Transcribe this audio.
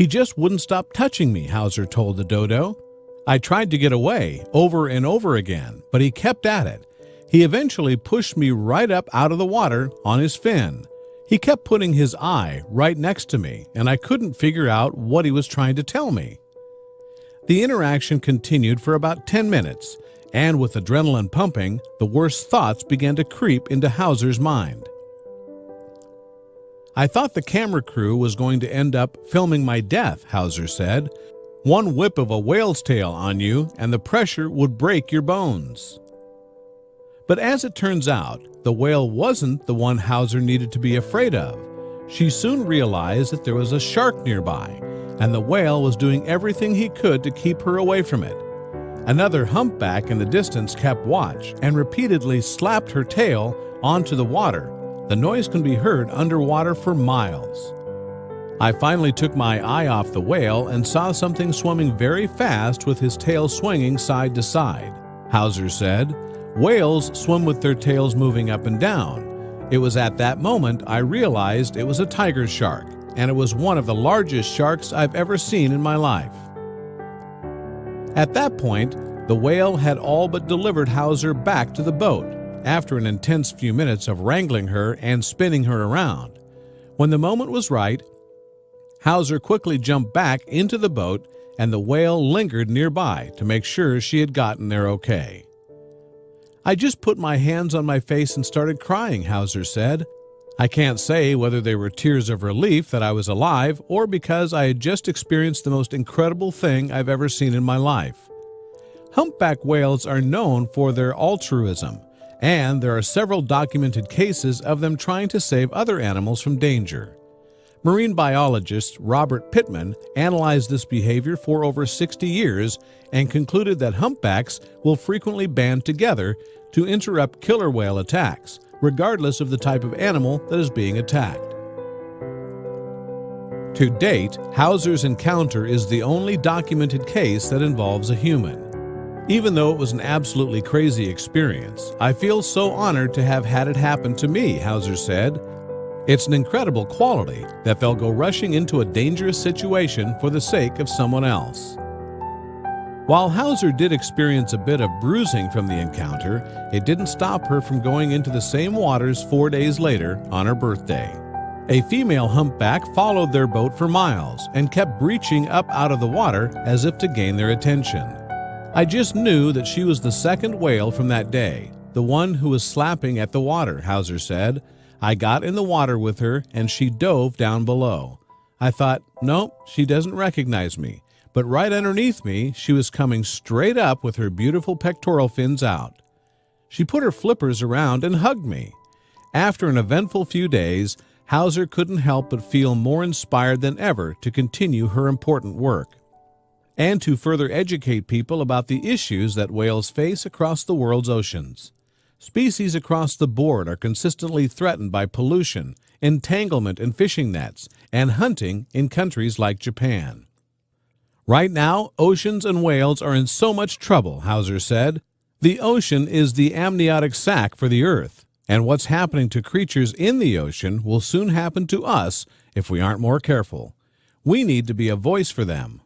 He just wouldn't stop touching me, Hauser told the dodo. I tried to get away over and over again, but he kept at it. He eventually pushed me right up out of the water on his fin. He kept putting his eye right next to me, and I couldn't figure out what he was trying to tell me. The interaction continued for about 10 minutes, and with adrenaline pumping, the worst thoughts began to creep into Hauser's mind. I thought the camera crew was going to end up filming my death, Hauser said. One whip of a whale's tail on you, and the pressure would break your bones. But as it turns out, the whale wasn't the one Hauser needed to be afraid of. She soon realized that there was a shark nearby, and the whale was doing everything he could to keep her away from it. Another humpback in the distance kept watch and repeatedly slapped her tail onto the water. The noise can be heard underwater for miles. I finally took my eye off the whale and saw something swimming very fast with his tail swinging side to side. Hauser said, "Whales swim with their tails moving up and down. It was at that moment I realized it was a tiger shark, and it was one of the largest sharks I've ever seen in my life." At that point, the whale had all but delivered Hauser back to the boat, after an intense few minutes of wrangling her and spinning her around. When the moment was right, Hauser quickly jumped back into the boat, and the whale lingered nearby to make sure she had gotten there okay. "I just put my hands on my face and started crying," Hauser said. "I can't say whether they were tears of relief that I was alive or because I had just experienced the most incredible thing I've ever seen in my life." Humpback whales are known for their altruism, and there are several documented cases of them trying to save other animals from danger. Marine biologist Robert Pittman analyzed this behavior for over 60 years and concluded that humpbacks will frequently band together to interrupt killer whale attacks, regardless of the type of animal that is being attacked. To date, Hauser's encounter is the only documented case that involves a human. "Even though it was an absolutely crazy experience, I feel so honored to have had it happen to me," Hauser said. "It's an incredible quality that they'll go rushing into a dangerous situation for the sake of someone else." While Hauser did experience a bit of bruising from the encounter, it didn't stop her from going into the same waters 4 days later on her birthday. A female humpback followed their boat for miles and kept breaching up out of the water as if to gain their attention. "I just knew that she was the second whale from that day, the one who was slapping at the water," Hauser said. "I got in the water with her and she dove down below. I thought, nope, she doesn't recognize me. But right underneath me, she was coming straight up with her beautiful pectoral fins out. She put her flippers around and hugged me." After an eventful few days, Hauser couldn't help but feel more inspired than ever to continue her important work and to further educate people about the issues that whales face across the world's oceans. Species across the board are consistently threatened by pollution, entanglement in fishing nets, and hunting in countries like Japan. "Right now, oceans and whales are in so much trouble," Hauser said. "The ocean is the amniotic sac for the earth, and what's happening to creatures in the ocean will soon happen to us if we aren't more careful. We need to be a voice for them."